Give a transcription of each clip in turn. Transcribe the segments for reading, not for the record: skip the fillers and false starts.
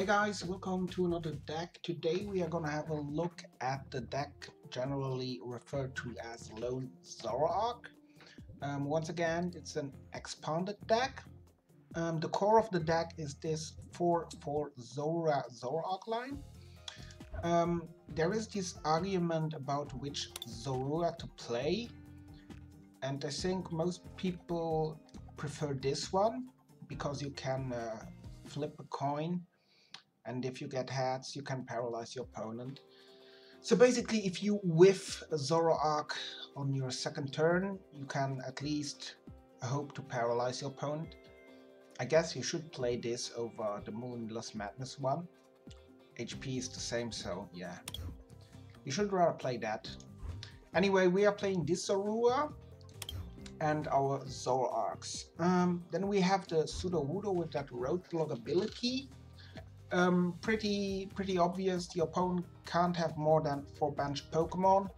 Hey guys, welcome to another deck. Today we are gonna have a look at the deck generally referred to as Lone Zoroark. Once again, it's an expanded deck. The core of the deck is this 4/4 Zoroark line. There is this argument about which Zorua to play, and I think most people prefer this one because you can flip a coin, and if you get heads you can paralyze your opponent. So basically, if you whiff a Zoroark on your second turn, you can at least hope to paralyze your opponent. I guess you should play this over the Moonless Madness one. HP is the same, so yeah, you should rather play that. Anyway, we are playing this Zorua and our Zoroarks. Then we have the Sudowoodo with that roadblock ability. Pretty obvious. The opponent can't have more than 4 benched Pokemon.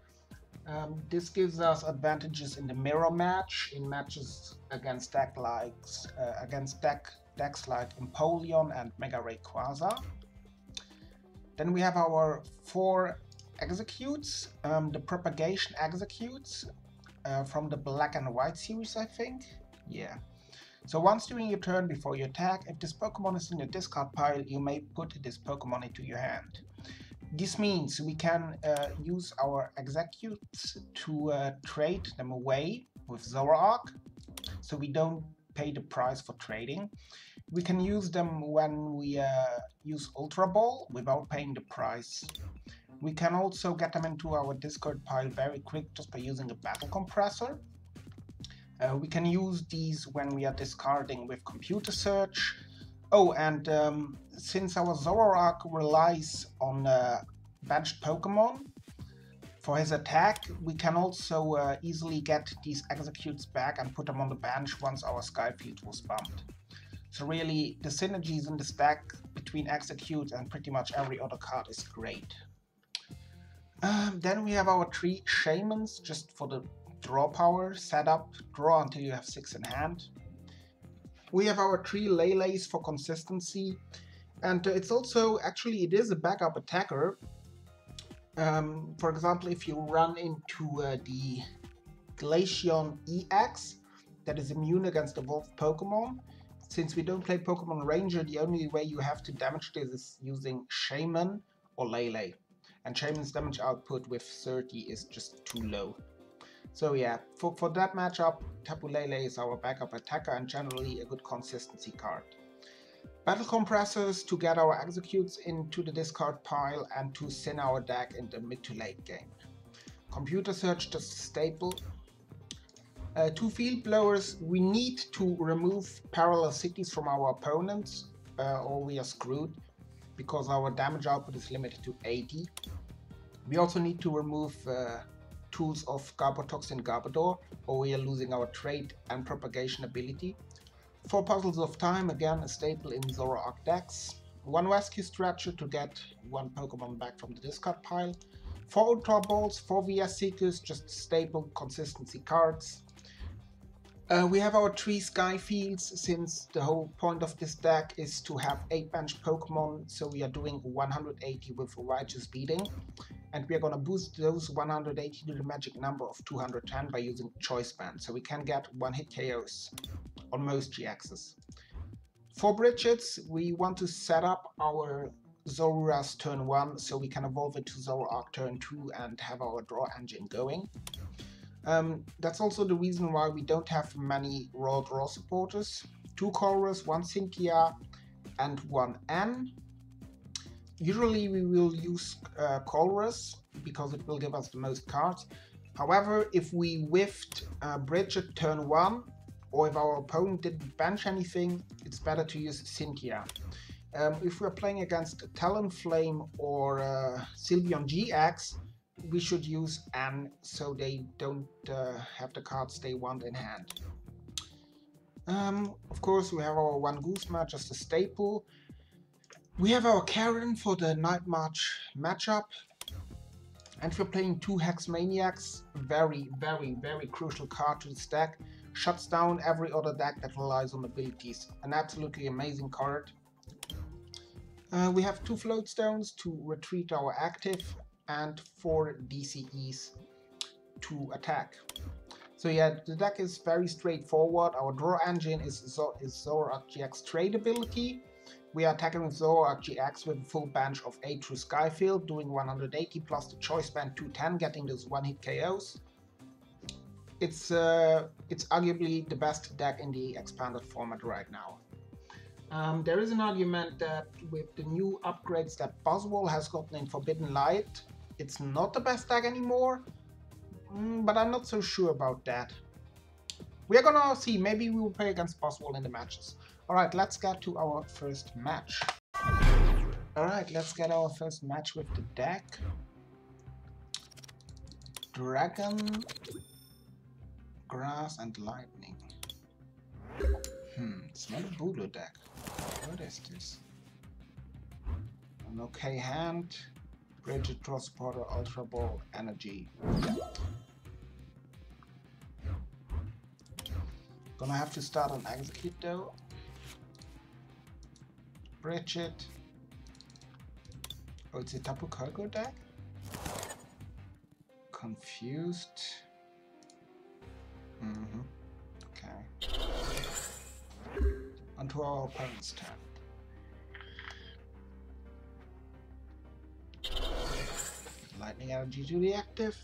This gives us advantages in the mirror match, in matches against decks like Empoleon and Mega Rayquaza. Then we have our 4 Exeggcutes, the Propagation Exeggcutes from the Black and White series, I think. Yeah. So once during your turn before you attack, if this Pokemon is in your discard pile, you may put this Pokemon into your hand. This means we can use our Exeggcutes to trade them away with Zoroark, so we don't pay the price for trading. We can use them when we use Ultra Ball without paying the price. We can also get them into our discard pile very quick just by using a Battle Compressor. We can use these when we are discarding with Computer Search. Oh, and since our Zoroark relies on benched Pokemon for his attack, we can also easily get these Exeggcutes back and put them on the bench once our Sky Field was bumped. So really, the synergies in this deck between Exeggcute and pretty much every other card is great. Then we have our 3 Shaymins just for the draw power setup. Draw until you have 6 in hand. We have our 3 Lele-s for consistency, and it's also actually it is a backup attacker. For example, if you run into the Shaymin-EX that is immune against evolved Pokemon, since we don't play Pokemon Ranger, the only way you have to damage this is using Shaymin or Lele, and Shaymin's damage output with 30 is just too low. So yeah, for that matchup, Tapu Lele is our backup attacker and generally a good consistency card. Battle Compressors to get our Exeggcutes into the discard pile and to thin our deck in the mid to late game. Computer Search just a staple. 2 Field Blowers, we need to remove parallel cities from our opponents or we are screwed because our damage output is limited to 80. We also need to remove tools of Garbotox and Garbodor, or we are losing our trade and propagation ability. 4 Puzzles of Time, again a staple in Zoroark decks. 1 Rescue Stretcher to get 1 Pokemon back from the discard pile. 4 Ultra Balls, 4 VS Seekers, just staple consistency cards. We have our 3 Sky Fields, since the whole point of this deck is to have 8 benched Pokemon, so we are doing 180 with Righteous Beating. And we are going to boost those 180 to the magic number of 210 by using Choice Band, so we can get 1-hit KOs on most GXs. For Brigette, we want to set up our Zorua's turn 1 so we can evolve it to Zoroark turn 2 and have our draw engine going. That's also the reason why we don't have many raw draw supporters. 2 Colress, 1 Cynthia and 1 N. Usually we will use Colress because it will give us the most cards. However, if we whiffed Brigette turn 1, or if our opponent didn't bench anything, it's better to use Cynthia. If we're playing against Talonflame or Sylveon GX, we should use N so they don't have the cards they want in hand. Of course, we have our 1 Guzma, just a staple. We have our Karen for the Night March matchup, and we're playing 2 Hex Maniacs, very crucial card to this deck. Shuts down every other deck that relies on abilities. An absolutely amazing card. We have 2 Float Stones to retreat our active and 4 DCEs to attack. So yeah, the deck is very straightforward. Our draw engine is Zoroark-GX trade ability. We are attacking with Zoroark-GX with a full bench of 8 through Sky Field, doing 180 plus the choice band 210, getting those one-hit KOs. It's arguably the best deck in the expanded format right now. There is an argument that with the new upgrades that Buzzwole has gotten in Forbidden Light, it's not the best deck anymore, but I'm not so sure about that. We're gonna see, maybe we will play against Buzzwole in the matches. Alright, let's get to our first match. Alright, let's get our first match with the deck. Dragon, Grass and Lightning. It's not a Voodoo deck. What is this? An okay hand. Brigette Transporter, Ultra Ball, Energy. Gonna have to start on Exeggcute though. Brigette. Oh, it's a Tapu Lele deck? Confused. Okay. Onto our opponent's turn. Lightning Energy to the active.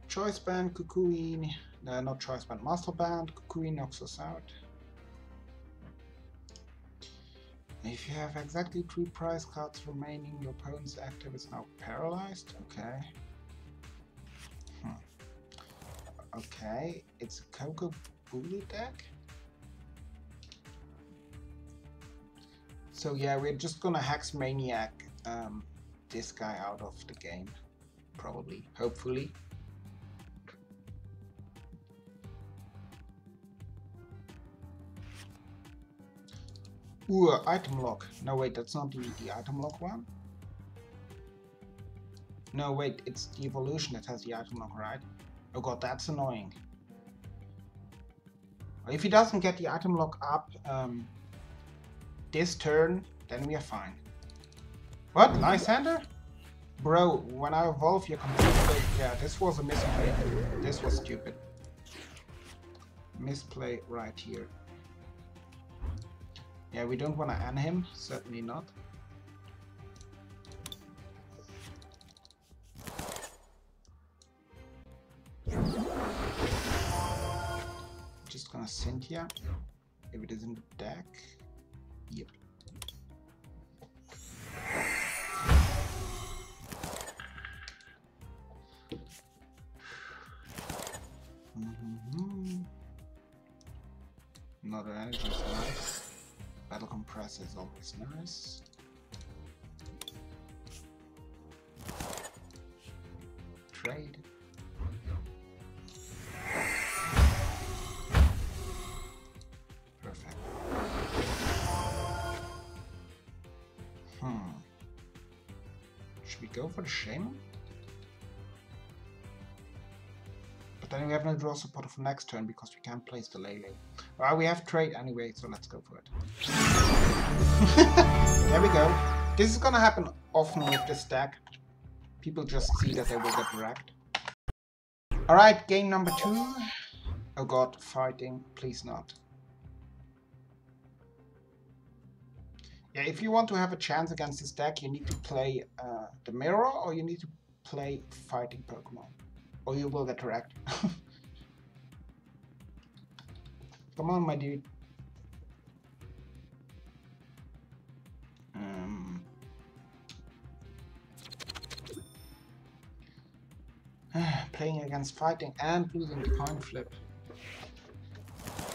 Choice Band, Cuckooing. No, not Choice Band, Master Band. Cuckooing knocks us out. If you have exactly 3 prize cards remaining, your opponent's active is now paralyzed. Okay. Okay, it's a Coco Bully deck. So yeah, we're just gonna Hex Maniac this guy out of the game, probably, hopefully. Ooh, item lock. No wait, that's not the item lock one. No wait, it's the evolution that has the item lock, right? Oh god, that's annoying. If he doesn't get the item lock up this turn, then we are fine. What? Nice hander? Bro, when I evolve your computer, yeah, this was a misplay. This was stupid. Misplay right here. Yeah, we don't want to end him, certainly not. Just gonna Cynthia, if it is in the deck. Yep. Another energy is nice. Battle Compressor is always nice. Trade. Perfect. Should we go for the Shaymin? But then we have no draw support for next turn because we can't place the Lele. Well, we have trade anyway, so let's go for it. There we go. This is gonna happen often with this deck. People just see that they will get wrecked. Alright, game number 2. Oh god, fighting. Please not. Yeah, if you want to have a chance against this deck, you need to play the mirror, or you need to play fighting Pokemon. Or you will get wrecked. Come on, my dude. Playing against fighting and losing the coin flip.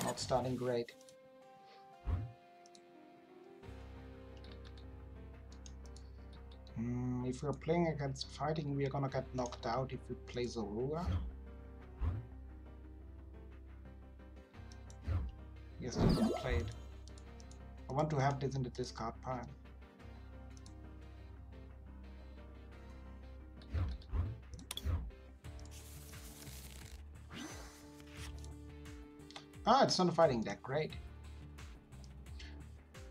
Not starting great. If we're playing against fighting, we are gonna get knocked out if we play Zorua. Yes, I'm gonna play it. I want to have this in the discard pile. Ah, it's not a fighting deck, great.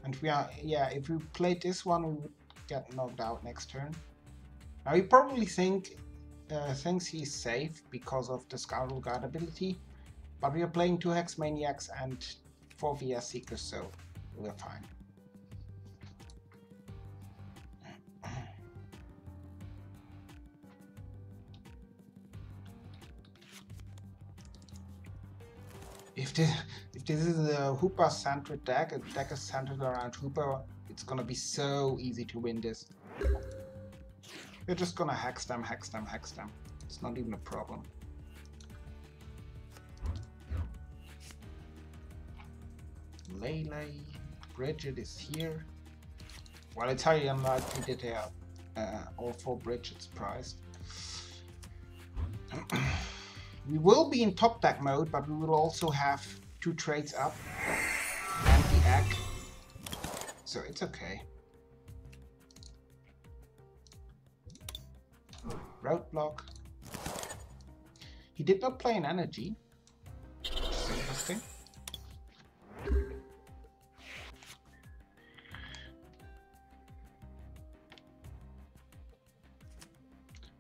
And we are, yeah, if we played this one, we would get knocked out next turn. Now he probably thinks he's safe because of the Scoundrel Guard ability, but we are playing 2 Hex Maniacs and 4 VS Seekers, so we're fine. If this is a Hoopa-centered deck, a deck is centered around Hoopa, it's gonna be so easy to win this. We're just gonna hex them, hex them, hex them. It's not even a problem. Lele, Brigette is here. Well, it's highly unlikely that they are all 4 Brigettes priced. We will be in top deck mode, but we will also have 2 trades up and the egg, so it's okay. Roadblock. He did not play an energy, which is interesting.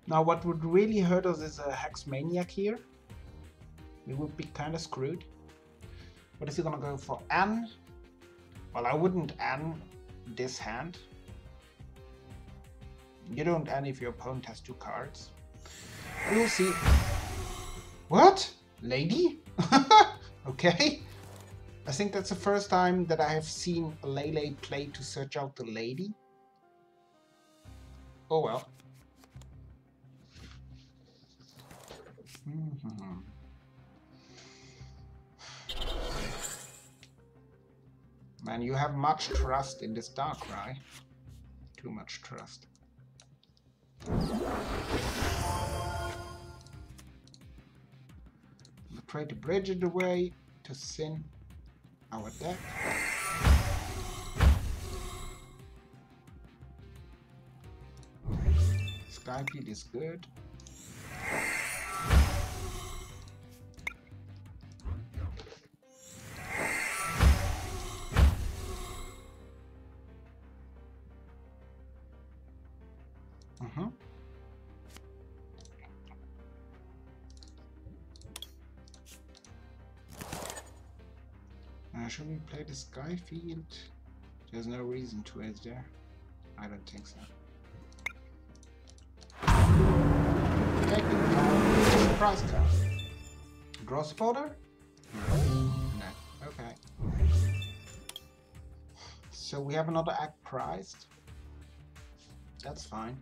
Now what would really hurt us is a Hex Maniac here. We would be kind of screwed. What is he gonna go for? N? Well, I wouldn't N this hand. You don't N if your opponent has 2 cards. We'll see. What? Lady? Okay. I think that's the first time that I have seen a Lele play to search out the lady. Oh well. Man, you have much trust in this Darkrai. Too much trust. We'll try to bridge it away to sin our deck. Sky Field is good. Should we play the Sky Field? There's no reason to, is there? I don't think so. Taking our surprise card. Draw supporter? No. Okay. So we have another act priced. That's fine.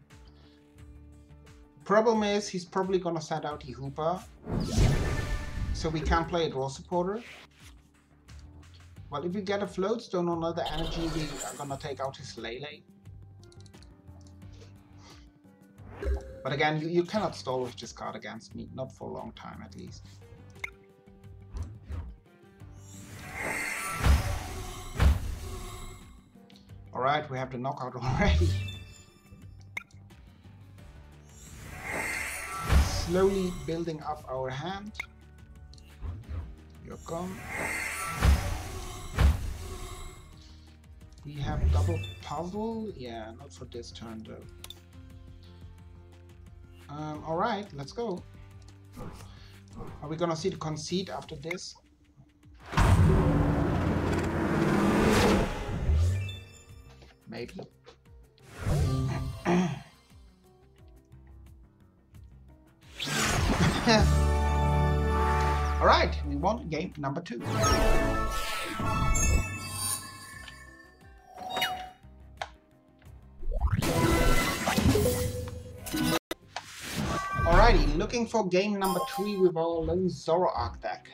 Problem is, he's probably gonna send out the Hoopa. So we can't play a draw supporter. Well, if we get a Float Stone or another energy, we are gonna take out his Lele. But again, you cannot stall with this card against me, not for a long time at least. Alright, we have the knockout already. Slowly building up our hand. You're gone. We have double puzzle. Yeah, not for this turn though. Alright, let's go. Are we gonna see the conceit after this? Maybe. Alright, we won game number 2. Alrighty, looking for game number 3 with our lone Zoroark deck.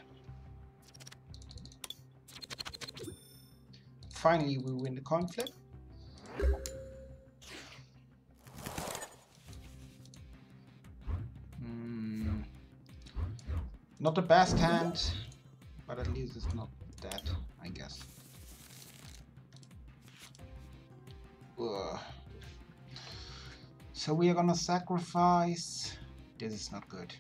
Finally, we win the coin flip. Not the best hand, but at least it's not that, I guess. Ugh. So we are gonna sacrifice. This is not good.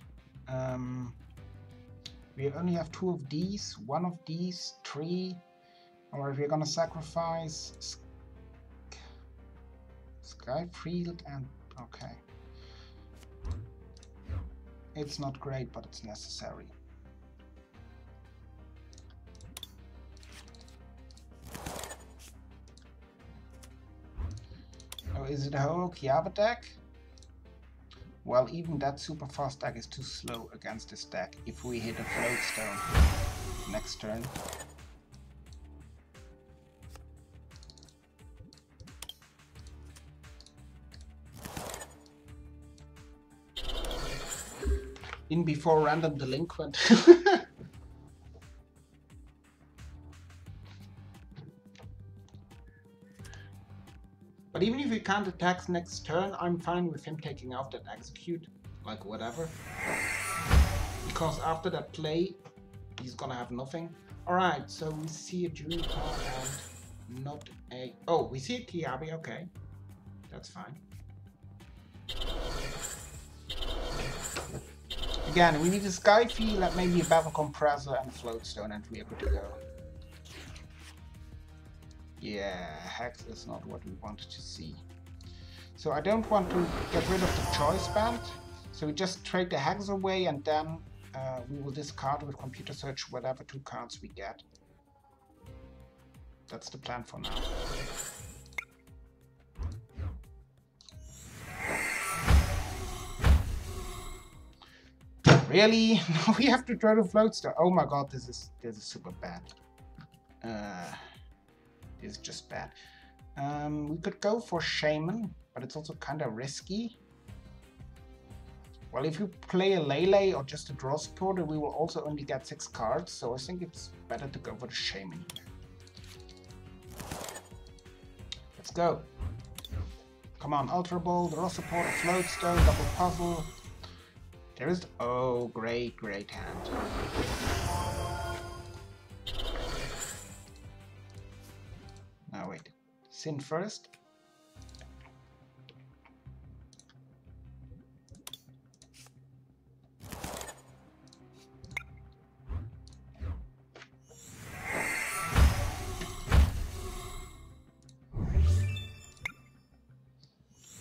We only have 2 of these, 1 of these, 3. Alright, we're gonna sacrifice Sky Field and okay. It's not great, but it's necessary. Oh, is it a whole Kiaba deck? Well, even that super fast deck is too slow against this deck if we hit a Float Stone next turn. In before random delinquent. But even if he can't attack next turn, I'm fine with him taking out that Exeggcute, like whatever. Because after that play, he's gonna have nothing. Alright, so we see a Juniper and not a... Oh, we see a Kiabi, okay. That's fine. Again, we need a Sky Field and maybe a Battle Compressor and Float Stone and we are good to go. Yeah, Hex is not what we wanted to see. So I don't want to get rid of the choice band. So we just trade the Hex away and then we will discard with Computer Search whatever 2 cards we get. That's the plan for now. Really? We have to try to Float Stone. Oh my god, this is super bad. This is just bad. We could go for Shaymin, but it's also kind of risky. Well, if you play a Lele or just a draw supporter, we will also only get 6 cards, so I think it's better to go for the Shaymin here. Let's go. Come on, Ultra Ball, draw supporter, Float Stone, double puzzle. There is... Oh, great, great hand. Now wait. Sin first.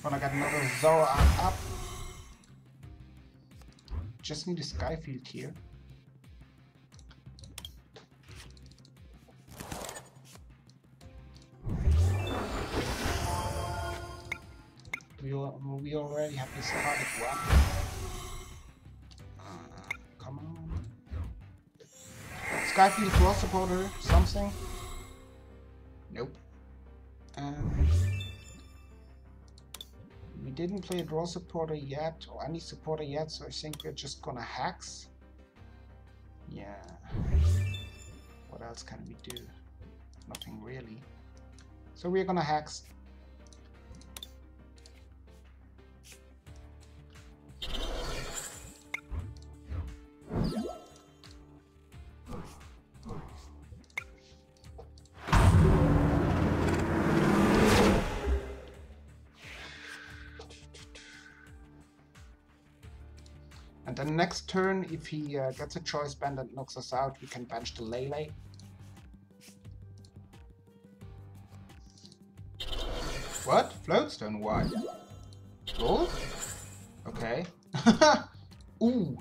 Gonna get another Zoroark up. Just need a Sky Field here. We already have this card at 1. Come on. Sky Field ROS supporter, something. Nope. We didn't play a draw supporter yet, or any supporter yet, so I think we're just gonna Hex. Yeah. What else can we do? Nothing really. So we're gonna Hex. And then next turn, if he gets a choice band and knocks us out, we can bench the Lele. What? Float Stone? Why? Gold? Okay. Ooh.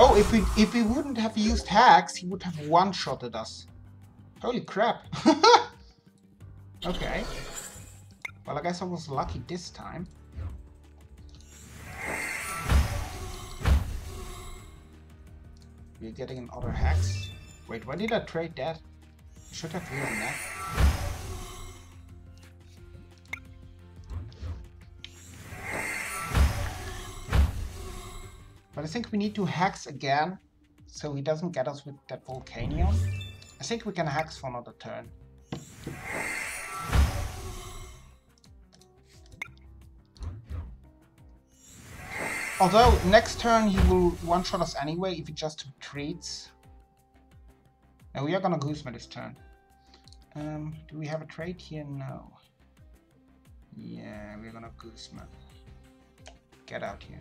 Oh, if we wouldn't have used Hex, he would have one-shotted us. Holy crap. Okay. Well, I guess I was lucky this time. We're getting another Hex. Wait, why did I trade that? Should have used that. But I think we need to Hex again, so he doesn't get us with that Volcanion. I think we can Hex for another turn. Although, next turn he will one-shot us anyway if he just retreats. And we are gonna Guzma this turn. Do we have a trade here? No. Yeah, we're gonna Guzma. Get out here.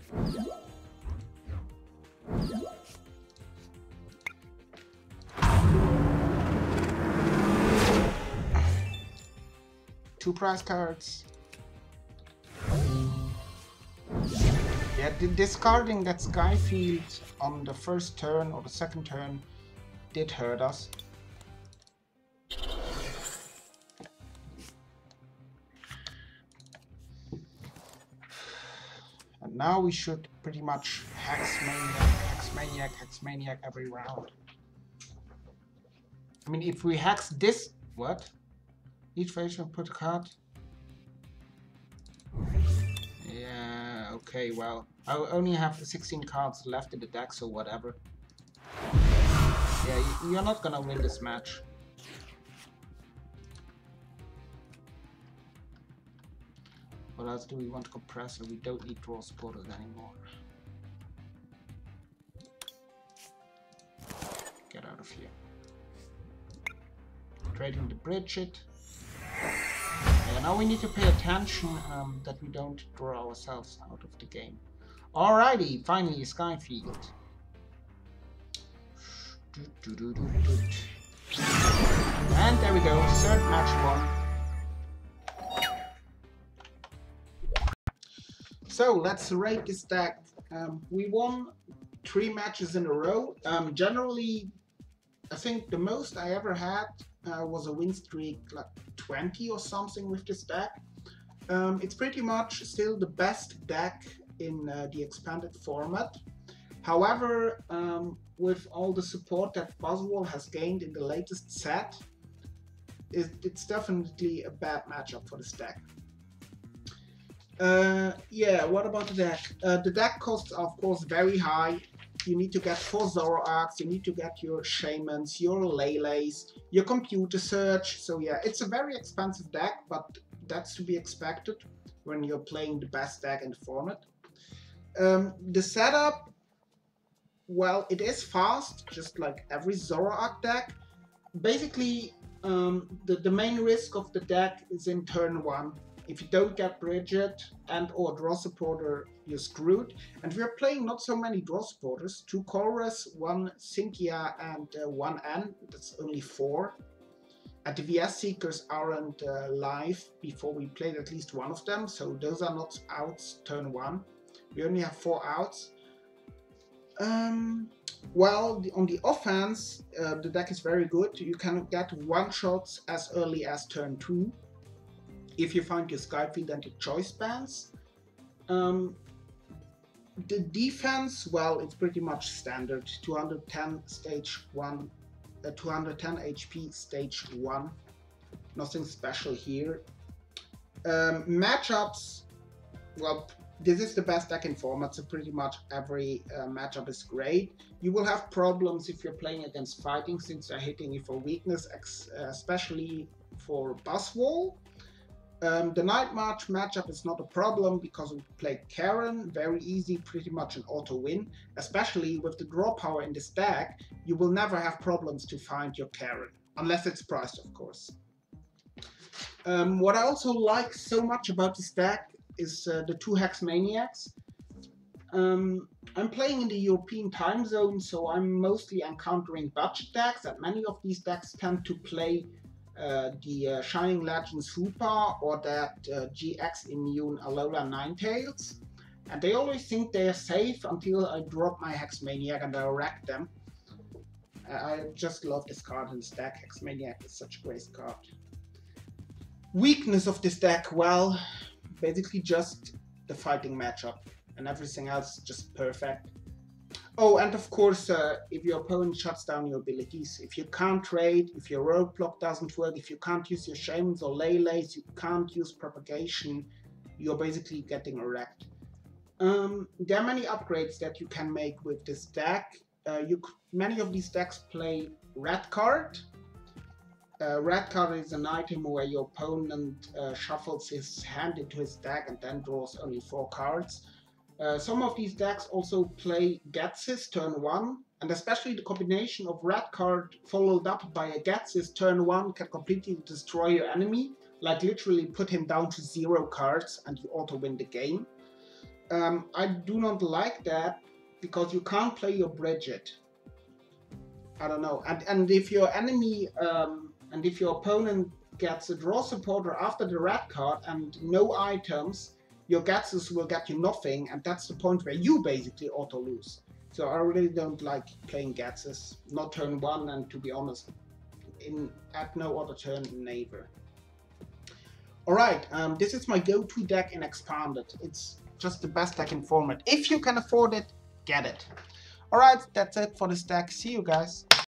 2 prize cards. Yeah, discarding that Sky Field on the first turn or the second turn did hurt us. And now we should pretty much Hex Maniac every round. I mean, if we hex this, what? Each phase will put a card. Yeah, okay, well, I only have the 16 cards left in the deck, so whatever. Yeah, you're not gonna win this match. What else do we want? Compressor. We don't need draw supporters anymore. Get out of here. Trading the Brigette. Yeah, now we need to pay attention that we don't draw ourselves out of the game. Alrighty, finally Sky Field. And there we go, third match won. So let's rate this deck. We won 3 matches in a row. Generally, I think the most I ever had was a win streak like 20 or something with this deck. It's pretty much still the best deck in the expanded format. However, with all the support that Puzzle has gained in the latest set, it's definitely a bad matchup for this deck. Yeah, what about the deck? The deck costs are of course very high. You need to get 4 Zoroarks, you need to get your Shaymins, your Lele-s, your Computer Search. So yeah, it's a very expensive deck, but that's to be expected when you're playing the best deck in the format. The setup, well, it is fast, just like every Zoroark deck. Basically, the main risk of the deck is in turn 1. If you don't get Brigette and or draw supporter, you're screwed. And we are playing not so many draw supporters. 2 Colress, 1 Cynthia and 1 N. That's only 4. And the VS Seekers aren't live before we played at least one of them. So those are not outs turn 1. We only have 4 outs. Well, on the offense, the deck is very good. You can get one-shots as early as turn 2. If you find your Sky Field and your choice bands. The defense, well, it's pretty much standard. 210 stage 1, 210 HP stage 1. Nothing special here. Matchups, well, this is the best deck in format, so pretty much every matchup is great. You will have problems if you're playing against fighting, since they're hitting you for weakness, especially for Bus Wall. The Night March matchup is not a problem because we play Karen, very easy, pretty much an auto win. Especially with the draw power in this deck, you will never have problems to find your Karen, unless it's priced, of course. What I also like so much about this deck is the 2 Hex Maniacs. I'm playing in the European time zone, so I'm mostly encountering budget decks, and many of these decks tend to play the Shining Legends Hoopa or that GX Immune Alola Ninetales, and they always think they are safe until I drop my Hex Maniac and I wreck them. I just love this card in this deck. Hex Maniac is such a great card. Weakness of this deck, well, basically just the fighting matchup, and everything else just perfect. Oh, and of course, if your opponent shuts down your abilities, if you can't trade, if your roadblock doesn't work, if you can't use your Shaymins or Lele-s, you can't use propagation, you're basically getting wrecked. There are many upgrades that you can make with this deck. Many of these decks play Red Card. Red Card is an item where your opponent shuffles his hand into his deck and then draws only 4 cards. Some of these decks also play Ghetsis turn 1, and especially the combination of Red Card followed up by a Ghetsis turn 1 can completely destroy your enemy, like literally put him down to 0 cards and you auto win the game. I do not like that because you can't play your Brigette. I don't know, and if your enemy and if your opponent gets a draw supporter after the red card and no items, your Getsus will get you nothing, and that's the point where you basically auto lose. So I really don't like playing Getsus, not turn 1, and to be honest, at no other turn neither. Alright, this is my go-to deck in Expanded. It's just the best deck in format. If you can afford it, get it. Alright, that's it for this deck. See you guys.